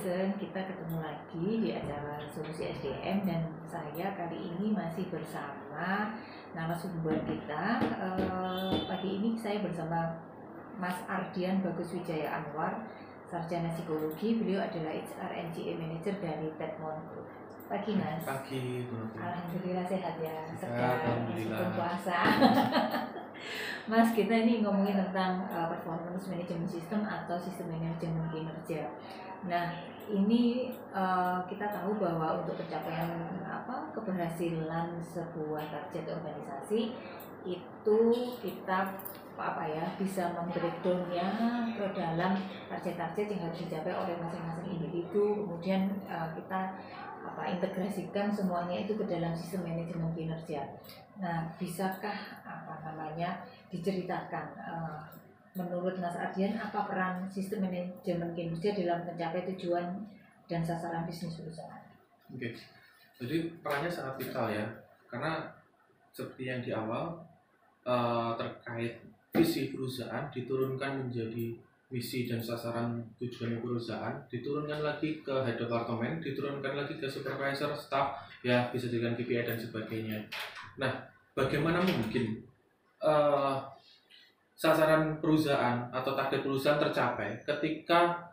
Citizen, kita ketemu lagi di acara Solusi SDM dan saya kali ini masih bersama narasumber kita. Pagi ini saya bersama Mas Ardian Bagus Wijaya Anwar, Sarjana Psikologi. Beliau adalah HR NGA Manager dari Tedmont Group. Pagi Mas. Pagi Bu. Alhamdulillah sehat ya. Sehat, alhamdulillah. Meskipun puasa. Mas, kita ini ngomongin tentang performance management system atau sistem manajemen kinerja. Nah, ini kita tahu bahwa untuk pencapaian keberhasilan sebuah target organisasi itu kita bisa membreakdownnya ke dalam target-target yang harus dicapai oleh masing-masing individu. Kemudian kita integrasikan semuanya itu ke dalam sistem manajemen kinerja. Nah, bisakah diceritakan menurut Mas Ardian apa peran sistem manajemen kinerja dalam mencapai tujuan dan sasaran bisnis perusahaan? Oke, jadi perannya sangat vital ya, karena seperti yang di awal terkait visi perusahaan diturunkan menjadi misi dan sasaran tujuan perusahaan, diturunkan lagi ke head department, diturunkan lagi ke supervisor, staff, ya bisa dengan KPI dan sebagainya. Nah, bagaimana mungkin sasaran perusahaan atau target perusahaan tercapai ketika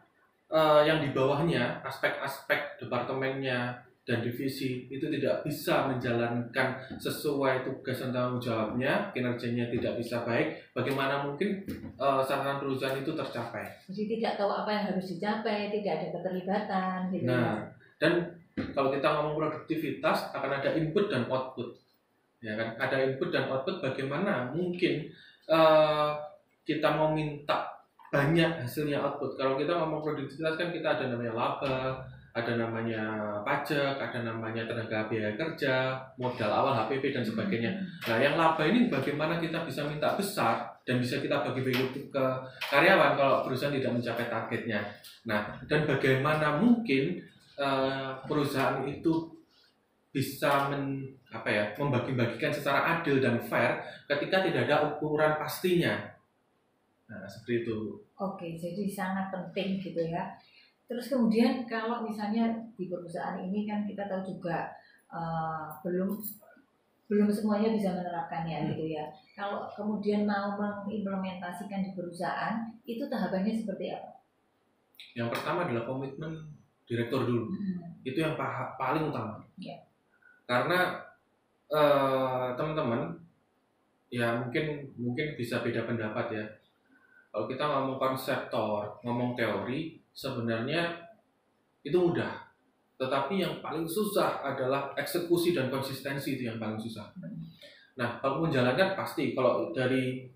yang di bawahnya, aspek-aspek departemennya dan divisi itu tidak bisa menjalankan sesuai tugas dan tanggung jawabnya, kinerjanya tidak bisa baik, bagaimana mungkin sasaran perusahaan itu tercapai? Jadi tidak tahu apa yang harus dicapai, tidak ada keterlibatan gitu. Nah, dan kalau kita ngomong produktivitas akan ada input dan output. Ya kan? Ada input dan output, bagaimana mungkin kita mau minta banyak hasilnya output. Kalau kita ngomong produktivitas kan kita ada namanya laba, ada namanya pajak, ada namanya tenaga biaya kerja, modal awal HPP dan sebagainya. Nah, yang laba ini bagaimana kita bisa minta besar dan bisa kita bagi-bagi ke karyawan kalau perusahaan tidak mencapai targetnya. Nah, dan bagaimana mungkin perusahaan itu bisa membagi-bagikan secara adil dan fair ketika tidak ada ukuran pastinya. Nah, seperti itu. Oke, jadi sangat penting gitu ya. Terus kemudian kalau misalnya di perusahaan ini kan kita tahu juga belum semuanya bisa menerapkannya gitu ya. Kalau kemudian mau mengimplementasikan di perusahaan, itu tahapannya seperti apa? Yang pertama adalah komitmen direktur dulu. Itu yang paling utama. Yeah. Karena teman-teman ya mungkin bisa beda pendapat ya. Kalau kita ngomong konseptor, ngomong teori, sebenarnya itu mudah. Tetapi yang paling susah adalah eksekusi dan konsistensi, itu yang paling susah. Nah, kalau menjalankan pasti, kalau dari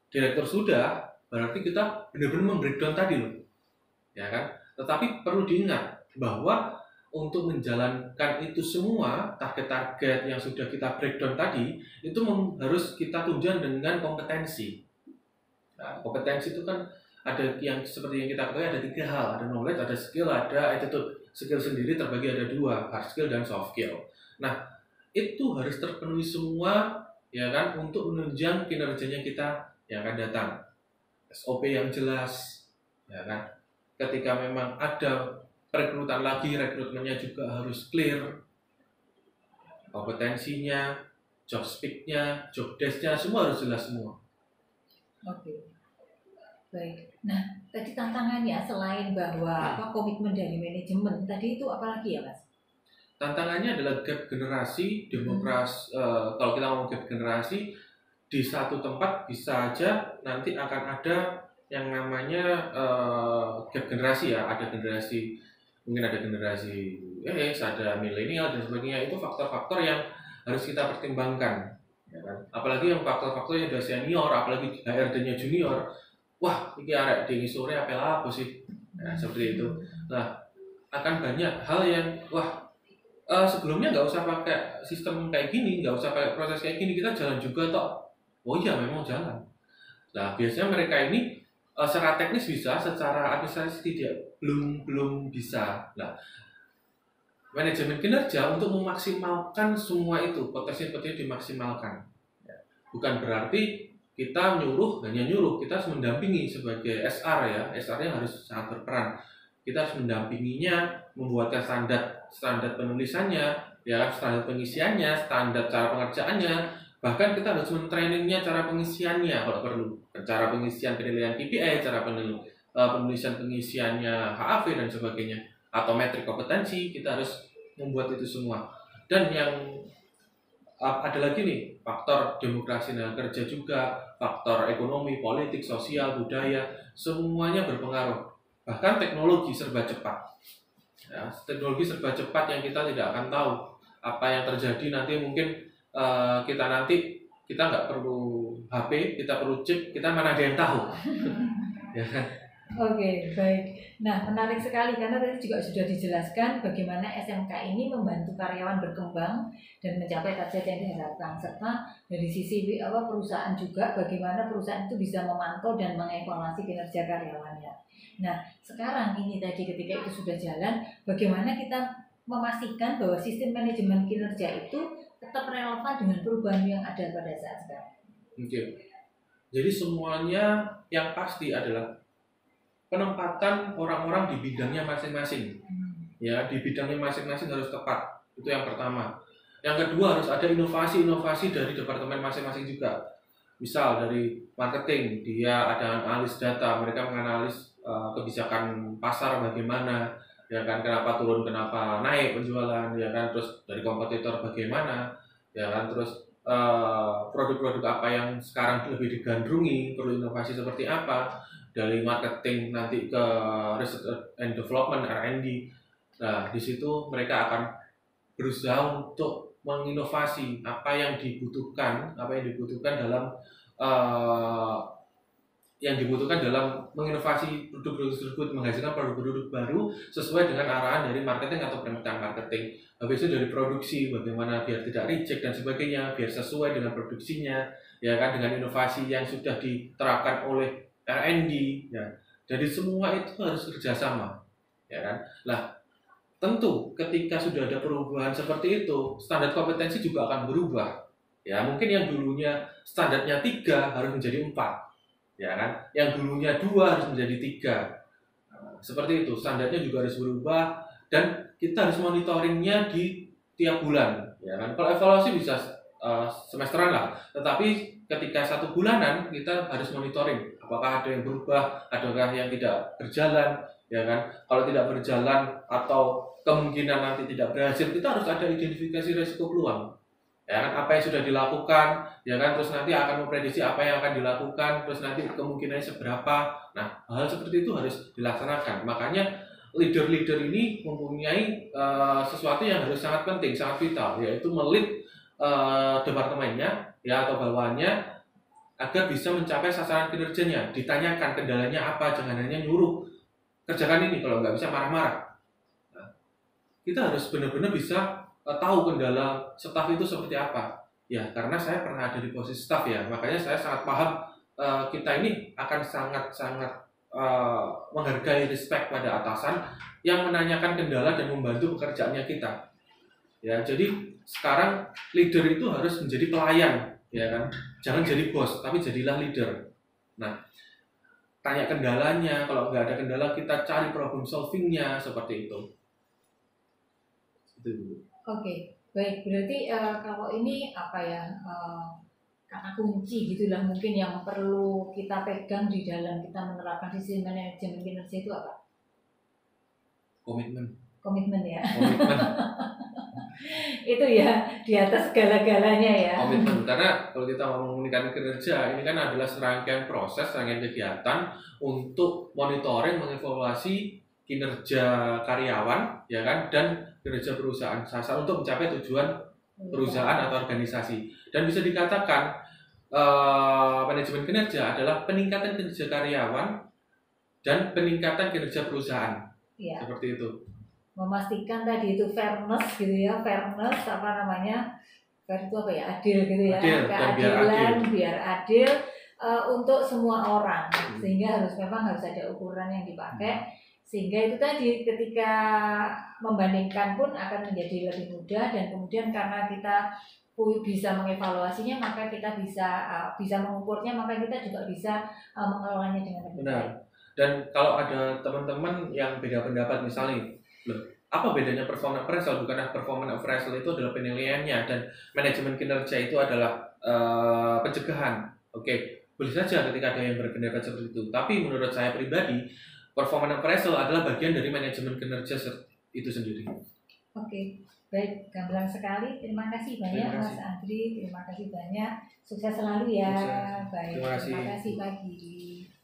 direktur sudah, berarti kita benar-benar membreakdown tadi loh. Ya kan? Tetapi perlu diingat bahwa untuk menjalankan itu semua, target-target yang sudah kita breakdown tadi, itu harus kita tunjang dengan kompetensi. Nah, kompetensi itu kan ada yang seperti yang kita ketahui ada 3 hal, ada knowledge, ada skill, ada attitude. Skill sendiri terbagi ada 2, hard skill dan soft skill. Nah, itu harus terpenuhi semua ya kan untuk menunjang kinerjanya kita yang akan datang. SOP yang jelas ya kan. Ketika memang ada perekrutan lagi, rekrutmennya juga harus clear. Kompetensinya, job spec-nya, job desk-nya semua harus jelas semua. Oke, baik. Nah, tadi tantangannya selain bahwa komitmen dari manajemen, tadi itu apa lagi ya, Mas? Tantangannya adalah gap generasi, demokrasi. Kalau kita ngomong gap generasi, di satu tempat bisa aja nanti akan ada yang namanya gap generasi ya. Ada generasi, mungkin ada generasi ada milenial dan sebagainya. Itu faktor-faktor yang harus kita pertimbangkan. Ya kan? Apalagi yang faktor-faktor yang sudah senior, apalagi HRD-nya junior, wah ini arek di sore apa sih? Nah, seperti itu. Nah, akan banyak hal yang sebelumnya nggak usah pakai sistem kayak gini, nggak usah pakai proses kayak gini, kita jalan juga toh. Oh iya, memang jalan. Nah, biasanya mereka ini secara teknis bisa, secara administrasi belum bisa. Nah, manajemen kinerja untuk memaksimalkan semua itu, potensi-potensi dimaksimalkan. Bukan berarti kita hanya nyuruh, kita harus mendampingi sebagai SR ya. SR-nya harus sangat berperan. kita harus mendampinginya, membuatkan standar penulisannya, ya kan, standar pengisiannya, standar cara pengerjaannya, bahkan kita harus mentrainingnya cara pengisiannya kalau perlu, cara pengisian penilaian KPI, cara penulisan pengisiannya HAV dan sebagainya, atau metrik kompetensi, kita harus membuat itu semua. Dan yang ada lagi nih, faktor demokrasi tenaga kerja juga, faktor ekonomi, politik, sosial, budaya, semuanya berpengaruh. Bahkan teknologi serba cepat. Ya, teknologi serba cepat yang kita tidak akan tahu apa yang terjadi nanti. Mungkin kita nggak perlu HP, kita perlu chip, kita mana ada yang tahu. Ya kan? Oke, baik. Nah, menarik sekali karena tadi juga sudah dijelaskan bagaimana SMK ini membantu karyawan berkembang dan mencapai target yang diharapkan, serta dari sisi perusahaan juga bagaimana perusahaan itu bisa memantau dan mengevaluasi kinerja karyawannya. Nah, sekarang ini tadi ketika itu sudah jalan, bagaimana kita memastikan bahwa sistem manajemen kinerja itu tetap relevan dengan perubahan yang ada pada saat sekarang. Oke. Jadi semuanya yang pasti adalah penempatan orang-orang di bidangnya masing-masing. Ya, di bidangnya masing-masing harus tepat. Itu yang pertama. Yang kedua, harus ada inovasi-inovasi dari departemen masing-masing juga. Misal dari marketing, dia ada analis data, mereka menganalisis kebijakan pasar bagaimana, ya kan, kenapa turun, kenapa naik penjualan, ya kan, terus dari kompetitor bagaimana, ya kan, terus produk-produk apa yang sekarang lebih digandrungi, perlu inovasi seperti apa, dari marketing nanti ke research and development R&D. Nah, di situ mereka akan berusaha untuk menginovasi apa yang dibutuhkan dalam menginovasi produk-produk tersebut, menghasilkan produk-produk baru sesuai dengan arahan dari marketing atau perencanaan marketing. Habis itu dari produksi, bagaimana biar tidak reject dan sebagainya, biar sesuai dengan produksinya, ya kan, dengan inovasi yang sudah diterapkan oleh R&D, ya. Jadi semua itu harus kerjasama, ya kan. Nah, tentu ketika sudah ada perubahan seperti itu, standar kompetensi juga akan berubah. Ya, mungkin yang dulunya standarnya 3 harus menjadi 4, ya kan. Yang dulunya 2 harus menjadi 3. Nah, seperti itu, standarnya juga harus berubah dan kita harus monitoringnya di tiap bulan, ya kan. Kalau evaluasi bisa semesteran lah, tetapi ketika 1 bulanan kita harus monitoring apakah ada yang berubah, adakah yang tidak berjalan, ya kan. Kalau tidak berjalan atau kemungkinan nanti tidak berhasil, kita harus ada identifikasi risiko peluang, ya kan, apa yang sudah dilakukan, ya kan, terus nanti akan memprediksi apa yang akan dilakukan, terus nanti kemungkinannya seberapa. Nah, hal seperti itu harus dilaksanakan. Makanya leader-leader ini mempunyai sesuatu yang harus sangat penting, sangat vital, yaitu melit departemennya, ya, atau bawahannya, agar bisa mencapai sasaran kinerjanya. Ditanyakan kendalanya apa, jangan hanya nyuruh kerjakan ini, kalau nggak bisa marah-marah. Nah, kita harus benar-benar bisa tahu kendala staf itu seperti apa. Ya, karena saya pernah ada di posisi staf, ya, makanya saya sangat paham. Kita ini akan sangat-sangat menghargai, respect pada atasan yang menanyakan kendala dan membantu pekerjaannya kita. Ya, jadi sekarang leader itu harus menjadi pelayan, ya kan. Jangan jadi bos, tapi jadilah leader. Nah, tanya kendalanya, kalau nggak ada kendala kita cari problem solvingnya, seperti itu. Oke, baik. Berarti kalau ini apa ya, kata kunci gitulah mungkin yang perlu kita pegang di dalam kita menerapkan sistem manajemen kinerja itu apa? Komitmen ya. Komitmen. Itu ya di atas segala-galanya ya. Komitmen, karena kalau kita ngomong meningkatkan kinerja, ini kan adalah serangkaian proses, serangkaian kegiatan untuk monitoring, mengevaluasi kinerja karyawan, ya kan, dan kinerja perusahaan sasar untuk mencapai tujuan perusahaan atau organisasi. Dan bisa dikatakan manajemen kinerja adalah peningkatan kinerja karyawan dan peningkatan kinerja perusahaan. Ya. Seperti itu. Memastikan tadi itu fairness gitu ya, fair itu apa ya, adil gitu ya, keadilan, biar adil untuk semua orang, sehingga memang harus ada ukuran yang dipakai, sehingga itu tadi ketika membandingkan pun akan menjadi lebih mudah, dan kemudian karena kita bisa mengevaluasinya, maka kita bisa mengukurnya, maka kita juga bisa mengelolanya dengan lebih baik. Dan kalau ada teman-teman yang beda pendapat misalnya, loh, apa bedanya performance appraisal? Bukannya performance appraisal itu adalah penilaiannya dan manajemen kinerja itu adalah pencegahan. Oke, boleh saja ketika ada yang berpendapat seperti itu. Tapi menurut saya pribadi, performance appraisal adalah bagian dari manajemen kinerja itu sendiri. Oke, baik, gamblang sekali. Terima kasih banyak Mas Andri. Terima kasih banyak. Sukses selalu ya. Sukses. Baik, Terima kasih. Terima kasih Pagi.